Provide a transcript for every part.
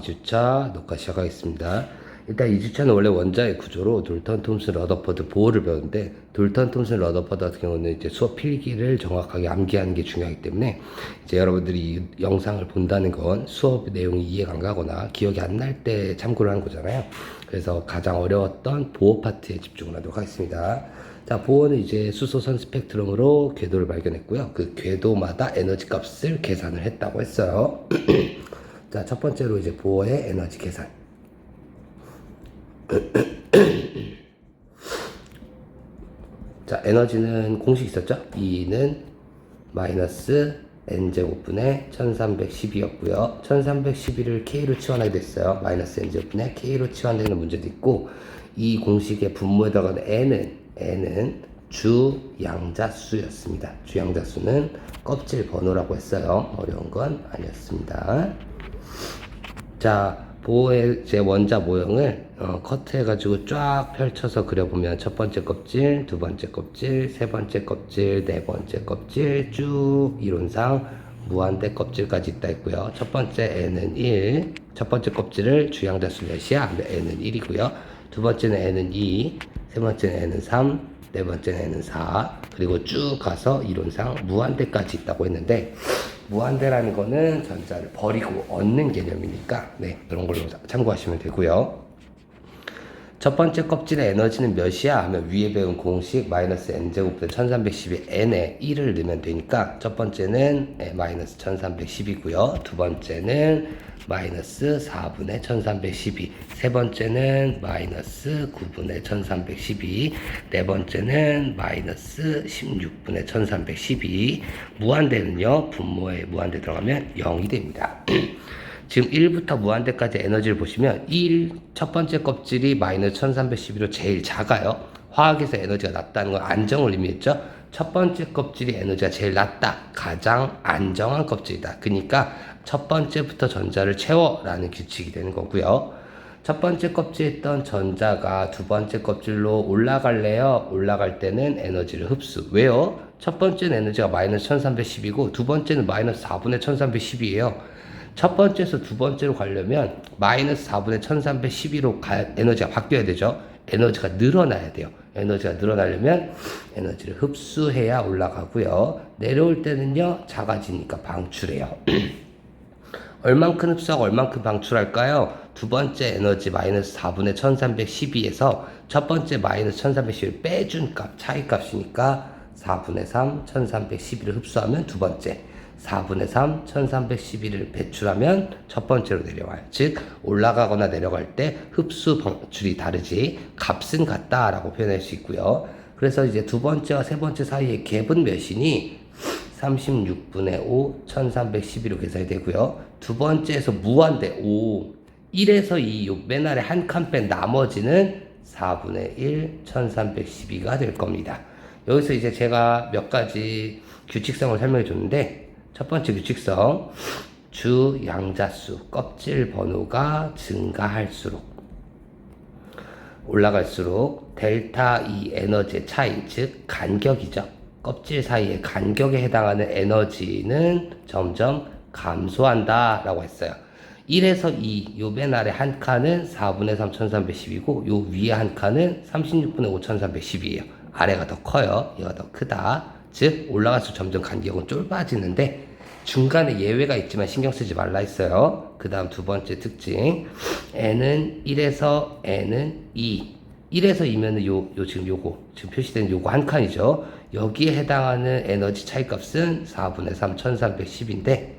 2주차 녹화 시작하겠습니다. 일단 2주차는 원래 원자의 구조로 돌턴 톰슨 러더퍼드 보어를 배우는데, 돌턴 톰슨 러더퍼드 같은 경우는 이제 수업 필기를 정확하게 암기하는 게 중요하기 때문에, 이제 여러분들이 이 영상을 본다는 건 수업 내용이 이해가 안 가거나 기억이 안 날 때 참고를 하는 거잖아요. 그래서 가장 어려웠던 보어 파트에 집중을 하도록 하겠습니다. 자, 보어는 이제 수소선 스펙트럼으로 궤도를 발견했고요. 그 궤도마다 에너지 값을 계산을 했다고 했어요. 자, 첫 번째로 이제 보어의 에너지 계산. 자, 에너지는 공식 있었죠? E는 마이너스 n제곱분의 1312였고요. 1312를 K로 치환하게 됐어요. 마이너스 n제곱분의 K로 치환되는 문제도 있고, 이 공식의 분모에 들어가는 n은 주양자수였습니다. 주양자수는 껍질 번호라고 했어요. 어려운 건 아니었습니다. 자, 보호의 제 원자 모형을 커트해가지고 쫙 펼쳐서 그려보면 첫 번째 껍질, 두 번째 껍질, 세 번째 껍질, 네 번째 껍질 쭉 이론상 무한대 껍질까지 있다 했고요. 첫 번째 n은 1, 첫 번째 껍질을 주양자수 몇이야? n은 1이고요. 두 번째는 n은 2, 세 번째는 n은 3, 네 번째는 n은 4, 그리고 쭉 가서 이론상 무한대까지 있다고 했는데, 무한대라는 거는 전자를 버리고 얻는 개념이니까, 네, 그런 걸로 참고하시면 되고요. 첫 번째 껍질의 에너지는 몇이야? 하면 위에 배운 공식 마이너스 n제곱분의 1312에 n에 1을 넣으면 되니까, 첫 번째는 마이너스 1312고요. 두 번째는 마이너스 4분의 1312, 세 번째는 마이너스 9분의 1312, 네 번째는 마이너스 16분의 1312. 무한대는요, 분모에 무한대 들어가면 0이 됩니다. 지금 1부터 무한대까지 에너지를 보시면, 첫 번째 껍질이 마이너스 1312로 제일 작아요. 화학에서 에너지가 낮다는 건 안정을 의미했죠. 첫 번째 껍질이 에너지가 제일 낮다. 가장 안정한 껍질이다. 그러니까 첫 번째부터 전자를 채워라는 규칙이 되는 거고요. 첫 번째 껍질에 있던 전자가 두 번째 껍질로 올라갈래요? 올라갈 때는 에너지를 흡수. 왜요? 첫 번째는 에너지가 마이너스 1310이고 두 번째는 마이너스 4분의 1310이에요. 첫 번째에서 두 번째로 가려면 마이너스 4분의 1312로 에너지가 바뀌어야 되죠. 에너지가 늘어나야 돼요. 에너지가 늘어나려면 에너지를 흡수해야 올라가고요. 내려올 때는요, 작아지니까 방출해요. 얼만큼 흡수하고 얼만큼 방출할까요? 두 번째 에너지 마이너스 4분의 1312에서 첫 번째 마이너스 1312를 빼준 값, 차이 값이니까 4분의 3, 1312를 흡수하면 두 번째, 4분의 3, 1312를 배출하면 첫 번째로 내려와요. 즉, 올라가거나 내려갈 때 흡수 방출이 다르지 값은 같다라고 표현할 수 있고요. 그래서 이제 두 번째와 세 번째 사이의 갭은 몇이니? 36분의 5, 1312로 계산이 되고요. 두 번째에서 무한대 5, 1에서 2, 맨 아래 한 칸 뺀 나머지는 4분의 1, 1312가 될 겁니다. 여기서 이제 제가 몇 가지 규칙성을 설명해 줬는데, 첫 번째 규칙성, 주 양자수, 껍질 번호가 증가할수록, 올라갈수록 델타 E 에너지의 차이, 즉 간격이죠. 껍질 사이의 간격에 해당하는 에너지는 점점 감소한다 라고 했어요. 1에서 2, 요 맨 아래 한 칸은 4분의 3, 1310이고 요 위에 한 칸은 36분의 5, 1310이에요. 아래가 더 커요. 얘가 더 크다. 즉 올라갈수록 점점 간격은 좁아지는데, 중간에 예외가 있지만 신경 쓰지 말라 했어요. 그 다음 두 번째 특징, n은 1에서 n은 2, 1에서 2면은 지금 지금 표시된 요거 한 칸이죠. 여기에 해당하는 에너지 차이 값은 4분의 3, 1310인데,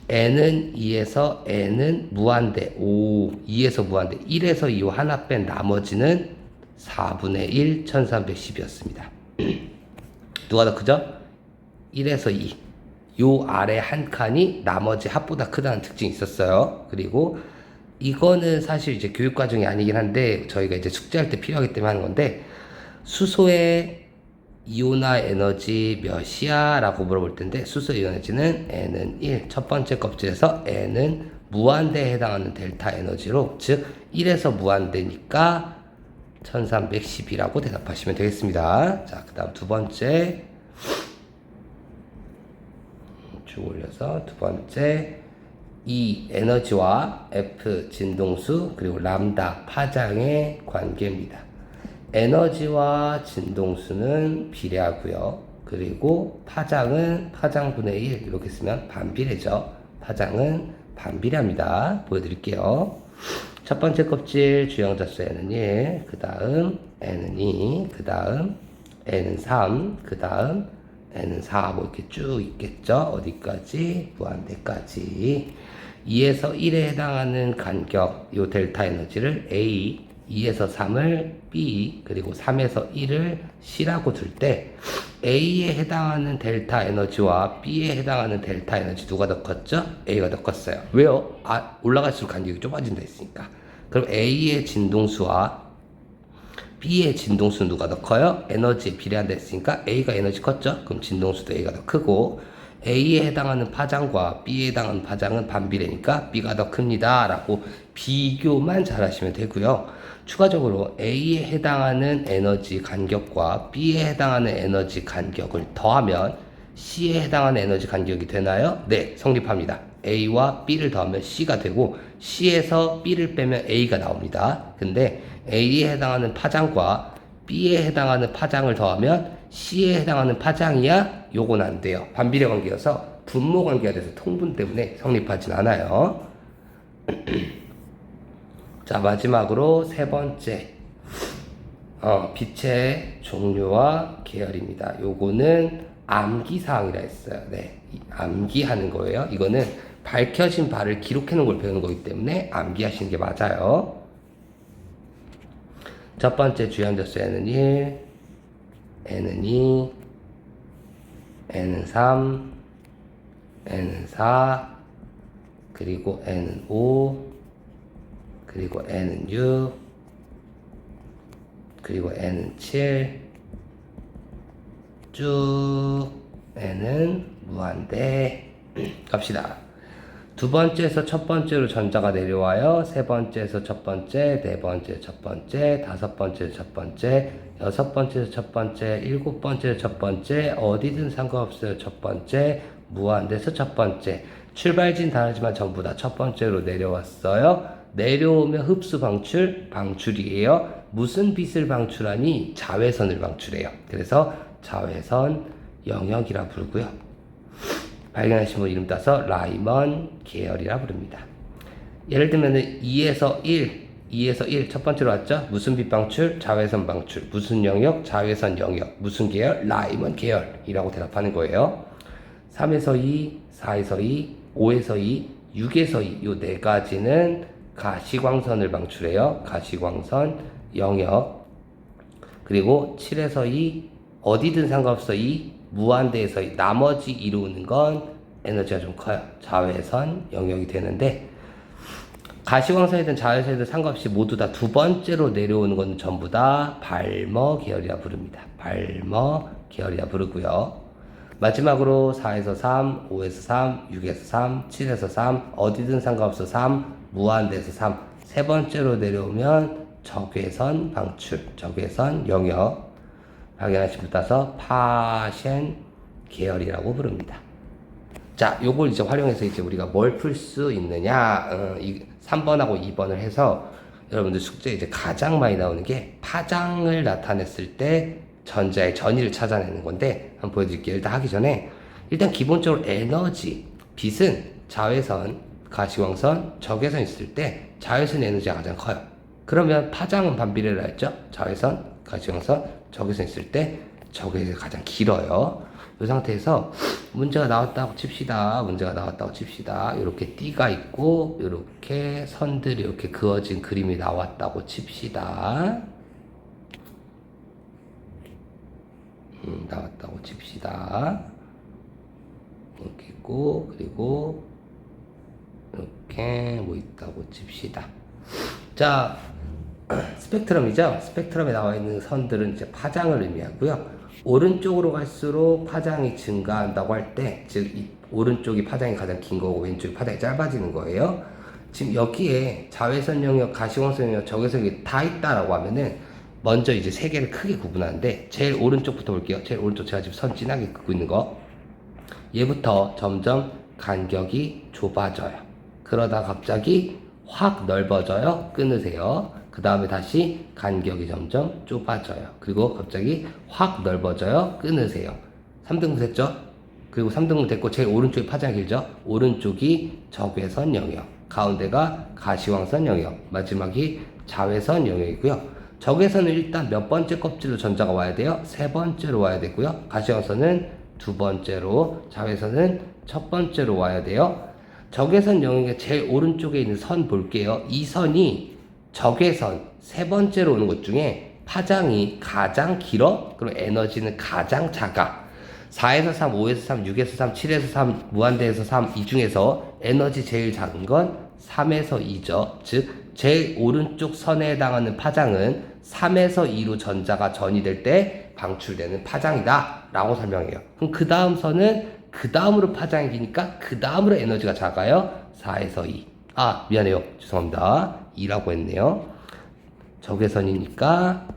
n은 2에서 n은 무한대 5, 2에서 무한대 1에서 2호 하나 뺀 나머지는 4분의 1, 1310이었습니다. 누가 더 크죠? 1에서 2. 요 아래 한 칸이 나머지 합보다 크다는 특징이 있었어요. 그리고 이거는 사실 이제 교육 과정이 아니긴 한데, 저희가 이제 숙제할 때 필요하기 때문에 하는 건데, 수소의 이온화 에너지 몇이야? 라고 물어볼 텐데, 수소 이온 에너지는 n은 1. 첫 번째 껍질에서 n은 무한대에 해당하는 델타 에너지로, 즉 1에서 무한대니까 1310이라고 대답하시면 되겠습니다. 자, 그 다음 두 번째, 쭉 올려서 두 번째, E 에너지와 F 진동수 그리고 람다 파장의 관계입니다. 에너지와 진동수는 비례하고요. 그리고 파장은 파장분의 1 이렇게 쓰면 반비례죠. 파장은 반비례합니다. 보여드릴게요. 첫 번째 껍질 주영자수 N은 1, 그 다음 N은 2, 그 다음 N은 3, 그 다음 N은 4, 뭐 이렇게 쭉 있겠죠. 어디까지? 무한대까지. 2에서 1에 해당하는 간격, 요 델타 에너지를 A, 2에서 3을 B, 그리고 3에서 1을 C라고 둘 때 A에 해당하는 델타 에너지와 B에 해당하는 델타 에너지 누가 더 컸죠? A가 더 컸어요. 왜요? 올라갈수록 간격이 좁아진다 했으니까. 그럼 A의 진동수와 B의 진동수는 누가 더 커요? 에너지에 비례한다 했으니까 A가 에너지 컸죠? 그럼 진동수도 A가 더 크고 A에 해당하는 파장과 B에 해당하는 파장은 반비례니까 B가 더 큽니다 라고 비교만 잘 하시면 되고요. 추가적으로 A에 해당하는 에너지 간격과 B에 해당하는 에너지 간격을 더하면 C에 해당하는 에너지 간격이 되나요? 네, 성립합니다. A와 B를 더하면 C가 되고 C에서 B를 빼면 A가 나옵니다. 근데 A에 해당하는 파장과 B에 해당하는 파장을 더하면 C에 해당하는 파장이야? 요건 안 돼요. 반비례 관계여서 분모 관계가 돼서 통분 때문에 성립하진 않아요. 자, 마지막으로 세 번째. 빛의 종류와 계열입니다. 요거는 암기사항이라 했어요. 네. 암기하는 거예요. 이거는 밝혀진 바를 기록해 놓은 걸 배우는 거기 때문에 암기하시는 게 맞아요. 첫 번째 주연자수 N은 1, N은 2, N은 3, N은 4, 그리고 N은 5, 그리고 N은 6, 그리고 N은 7, 쭉 N은 무한대. 갑시다. 두 번째에서 첫 번째로 전자가 내려와요. 세 번째에서 첫 번째, 네 번째 첫 번째, 다섯 번째 첫 번째, 여섯 번째에서 첫 번째, 일곱 번째에서 첫 번째, 어디든 상관없어요. 첫 번째, 무한대에서 첫 번째. 출발진 다르지만 전부 다 첫 번째로 내려왔어요. 내려오면 흡수 방출, 방출이에요. 무슨 빛을 방출하니? 자외선을 방출해요. 그래서 자외선 영역이라 부르고요. 발견하신 분 이름 따서 라이먼 계열이라 부릅니다. 예를 들면 2에서 1 첫 번째로 왔죠? 무슨 빛 방출? 자외선 방출. 무슨 영역? 자외선 영역. 무슨 계열? 라이먼 계열이라고 대답하는 거예요. 3에서 2, 4에서 2, 5에서 2, 6에서 2 요 네 가지는 가시광선을 방출해요. 가시광선 영역. 그리고 7에서 2 어디든 상관없어 2 무한대에서 나머지 이루는 건 에너지가 좀 커요. 자외선 영역이 되는데 가시광선이든 자외선이든 상관없이 모두 다 두 번째로 내려오는 건 전부 다 발머 계열이라 부릅니다. 발머 계열이라 부르고요. 마지막으로 4에서 3, 5에서 3, 6에서 3, 7에서 3 어디든 상관없어 3 무한대에서 3 세 번째로 내려오면 적외선 방출, 적외선 영역 발견하신 분 따서 파셴 계열이라고 부릅니다. 자, 요걸 이제 활용해서 이제 우리가 뭘 풀 수 있느냐, 3번하고 2번을 해서 여러분들 숙제에 이제 가장 많이 나오는 게 파장을 나타냈을 때 전자의 전위를 찾아내는 건데 한번 보여드릴게요. 일단 하기 전에 일단 기본적으로 에너지, 빛은 자외선, 가시광선, 적외선 있을 때 자외선 에너지가 가장 커요. 그러면 파장은 반비례라 했죠? 자외선, 가시광선, 적외선 있을 때 적외선이 가장 길어요. 이 상태에서 문제가 나왔다고 칩시다. 문제가 나왔다고 칩시다. 이렇게 띠가 있고 이렇게 선들이 이렇게 그어진 그림이 나왔다고 칩시다. 나왔다고 칩시다. 이렇게 있고 그리고 이렇게 뭐 있다고 칩시다. 자, 스펙트럼이죠. 스펙트럼에 나와 있는 선들은 이제 파장을 의미하고요. 오른쪽으로 갈수록 파장이 증가한다고 할 때, 즉 이 오른쪽이 파장이 가장 긴 거고 왼쪽이 파장이 짧아지는 거예요. 지금 여기에 자외선 영역, 가시광선 영역, 적외선이 다 있다라고 하면은 먼저 이제 세 개를 크게 구분하는데 제일 오른쪽부터 볼게요. 제일 오른쪽 제가 지금 선 진하게 긋고 있는 거. 얘부터 점점 간격이 좁아져요. 그러다 갑자기 확 넓어져요. 끊으세요. 그 다음에 다시 간격이 점점 좁아져요. 그리고 갑자기 확 넓어져요. 끊으세요. 3등분 됐죠? 그리고 3등분 됐고 제일 오른쪽이 파장이 길죠? 오른쪽이 적외선 영역, 가운데가 가시광선 영역, 마지막이 자외선 영역이고요. 적외선은 일단 몇 번째 껍질로 전자가 와야 돼요? 세 번째로 와야 되고요. 가시광선은 두 번째로, 자외선은 첫 번째로 와야 돼요. 적외선 영역의 제일 오른쪽에 있는 선 볼게요. 이 선이 적외선 세 번째로 오는 것 중에 파장이 가장 길어? 그럼 에너지는 가장 작아. 4에서 3, 5에서 3, 6에서 3, 7에서 3, 무한대에서 3, 이 중에서 에너지 제일 작은 건 3에서 2죠. 즉 제일 오른쪽 선에 해당하는 파장은 3에서 2로 전자가 전이될 때 방출되는 파장이다 라고 설명해요. 그럼 그 다음 선은 그 다음으로 파장이 기니까 그 다음으로 에너지가 작아요. 4에서 2. 아 미안해요. 죄송합니다. 2라고 했네요. 적외선이니까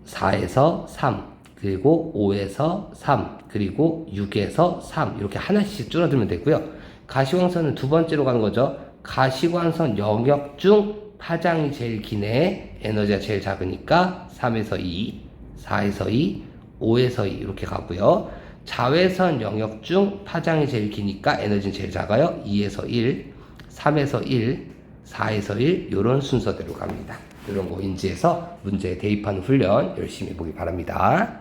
4에서 3, 그리고 5에서 3, 그리고 6에서 3 이렇게 하나씩 줄어들면 되고요. 가시광선은 두 번째로 가는 거죠. 가시광선 영역 중 파장이 제일 기네. 에너지가 제일 작으니까 3에서 2, 4에서 2, 5에서 2 이렇게 가고요. 자외선 영역 중 파장이 제일 기니까 에너지는 제일 작아요. 2에서 1, 3에서 1, 4에서 1 이런 순서대로 갑니다. 이런 거 인지해서 문제에 대입하는 훈련 열심히 해보기 바랍니다.